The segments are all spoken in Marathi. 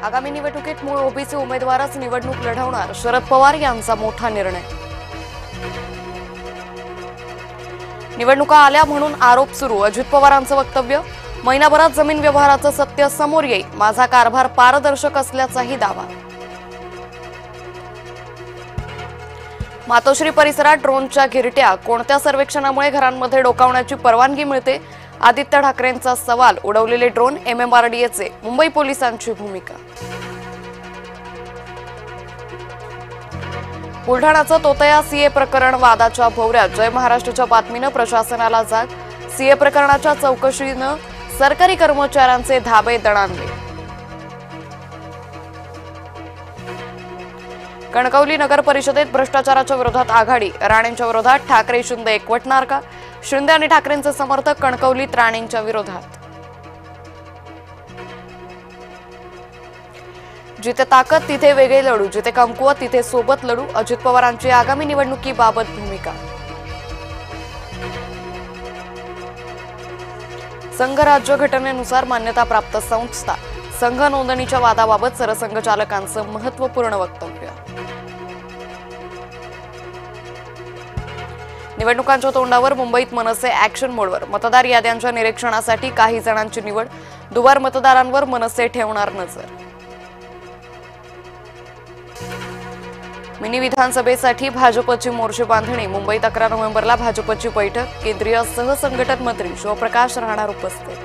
आगामी निवडणुकीत मूळ ओबीसी उमेदवारच निवडणूक लढवणार, शरद पवार यांचा मोठा निर्णय। निवडणुका आल्या म्हणून आरोप सुरू, अजित पवारांचं वक्तव्य। महिनाभरात जमीन व्यवहाराचं सत्य समोर येईल, माझा कारभार पारदर्शक असल्याचाही दावा। मातोश्री परिसरात ड्रोनच्या गिरट्या, कोणत्या सर्वेक्षणामुळे घरांमध्ये डोकावण्याची परवानगी मिळते? आदित्य ठाकरेंचा सवाल, उडवलेले ड्रोन MMRDAचे, मुंबई पोलिसांची भूमिका। बुलढाणाचं तोतया सीए प्रकरण वादाच्या भोवऱ्यात, जय महाराष्ट्राच्या बातमीनं प्रशासनाला जाग। सीए प्रकरणाच्या चौकशीनं सरकारी कर्मचाऱ्यांचे धाबे दणाणले। कणकवली नगर परिषदेत भ्रष्टाचाराच्या विरोधात आघाडी, राणेंच्या विरोधात ठाकरे शिंदे एकवटणार का? शिंदे आणि ठाकरेंचे समर्थक कणकवलीत राणेंच्या विरोधात। जिथे ताकद तिथे वेगळे लढू, जिथे कमकुवत तिथे सोबत लढू, अजित पवारांची आगामी निवडणुकीबाबत भूमिका। संघ राज्यघटनेनुसार मान्यता प्राप्त संस्था, संघ नोंदणीच्या वादाबाबत सरसंघचालकांचं महत्त्वपूर्ण वक्तव्य। निवडणुकांच्या तोंडावर मुंबईत मनसे ऍक्शन मोडवर, मतदार याद्यांच्या निरीक्षणासाठी काही जणांची निवड, दुबार मतदारांवर मनसे ठेवणार नजर। मिनी विधानसभेसाठी भाजपची मोर्चे बांधणी, मुंबईत 11 नोव्हेंबरला भाजपची बैठक, केंद्रीय सहसंघटन मंत्री शिवप्रकाश राहणार उपस्थित।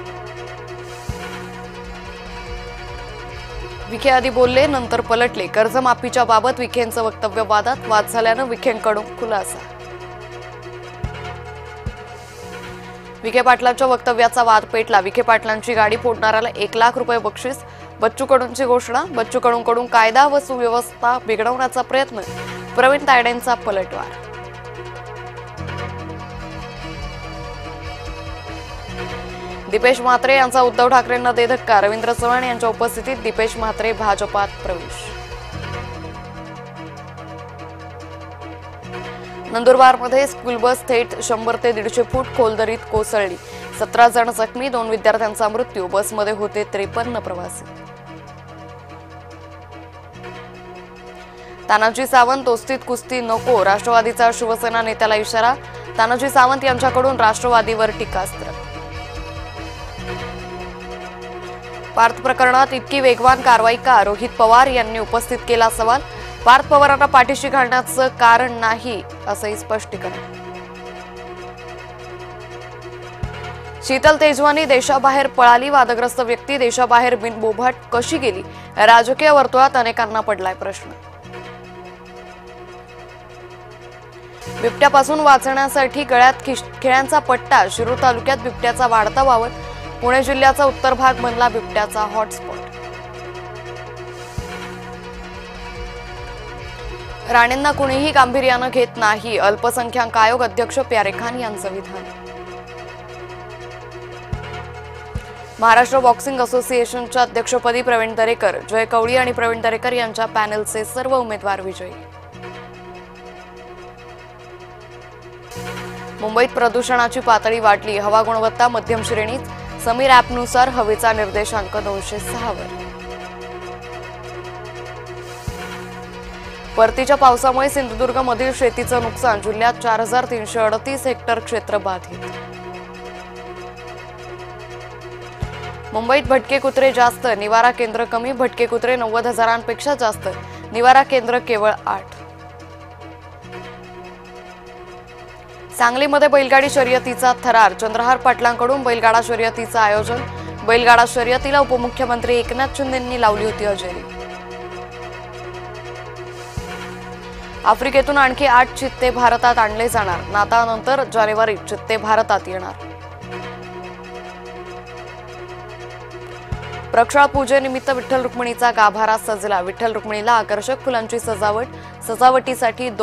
विखे आधी बोलले नंतर पलटले, कर्जमाफीच्या बाबत विखेंचं वक्तव्य वादात, वाद झाल्यानं विखेंकडून खुलासा। विखे पाटलांच्या वक्तव्याचा वाद पेटला, विखे पाटलांची गाडी फोडणाऱ्याला 1 लाख रुपये बक्षीस, बच्चू कडूंची घोषणा, बच्चू कडूंकडून कायदा व सुव्यवस्था बिघडवण्याचा प्रयत्न, प्रवीण तायडेंचा पलटवार। दीपेश म्हात्रे यांचा उद्धव ठाकरेंना दे धक्का, रवींद्र चव्हाण यांच्या उपस्थितीत दीपेश म्हात्रे भाजपात प्रवेश। नंदुरबारमध्ये स्कूल बस थेट 100 ते 150 फूट खोल दरीत कोसळली, 17 जण जखमी, 2 विद्यार्थ्यांचा मृत्यू, बसमध्ये होते 53 प्रवासी। तानाजी सावंत, दोस्तीत कुस्ती नको, राष्ट्रवादीचा शिवसेना नेत्याला इशारा, तानाजी सावंत यांच्याकडून राष्ट्रवादीवर टीकास्त्र। पार्थ प्रकरणात इतकी वेगवान कारवाई का? रोहित पवार यांनी उपस्थित केला सवाल, पार्थ पवारांना पाठीशी घालण्याचं कारण नाही असंही स्पष्टीकरण। शीतल तेजवानी देशाबाहेर पळाली, वादग्रस्त व्यक्ती देशाबाहेर बिनबोभाट कशी गेली? राजकीय वर्तुळात अनेकांना पडलाय प्रश्न। बिबट्यापासून वाचण्यासाठी गळ्यात खिळ्यांचा पट्टा, शिरूर तालुक्यात बिबट्याचा वाढता वावर, पुणे जिल्ह्याचा उत्तर भाग बनला बिबट्याचा हॉटस्पॉट। राणेंना कुणीही गांभीर्यानं घेत नाही, अल्पसंख्याक आयोग अध्यक्ष प्यारे खान यांचं विधान। महाराष्ट्र बॉक्सिंग असोसिएशनच्या अध्यक्षपदी प्रवीण दरेकर, जय कवळी आणि प्रवीण दरेकर यांच्या पॅनेलचे सर्व उमेदवार विजयी। मुंबईत प्रदूषणाची पातळी वाढली, हवा गुणवत्ता मध्यम श्रेणीत, समीर ॲपनुसार हवेचा निर्देशांक 206 वर। परतीच्या पावसामुळे सिंधुदुर्गमधील शेतीचं नुकसान, जिल्ह्यात 4338 हेक्टर क्षेत्र बाधित। मुंबईत भटके कुत्रे जास्त, निवारा केंद्र कमी, भटके कुत्रे 90,000पेक्षा जास्त, निवारा केंद्र केवळ 8। सांगलीमध्ये बैलगाडी शर्यतीचा थरार, चंद्रहार पाटलांकडून बैलगाडा शर्यतीचं आयोजन, बैलगाडा शर्यतीला उपमुख्यमंत्री एकनाथ शिंदेंनी लावली होती हजेरी। आफ्रिकेतून आणखी 8 चित्ते भारतात आणले जाणार, नाताळनंतर जानेवारीत चित्ते भारतात येणार। प्रक्षाळ पूजेनिमित्त विठ्ठल रुक्मिणीचा गाभारा सजला, विठ्ठल रुक्मिणीला आकर्षक फुलांची सजावट, सजावटीसाठी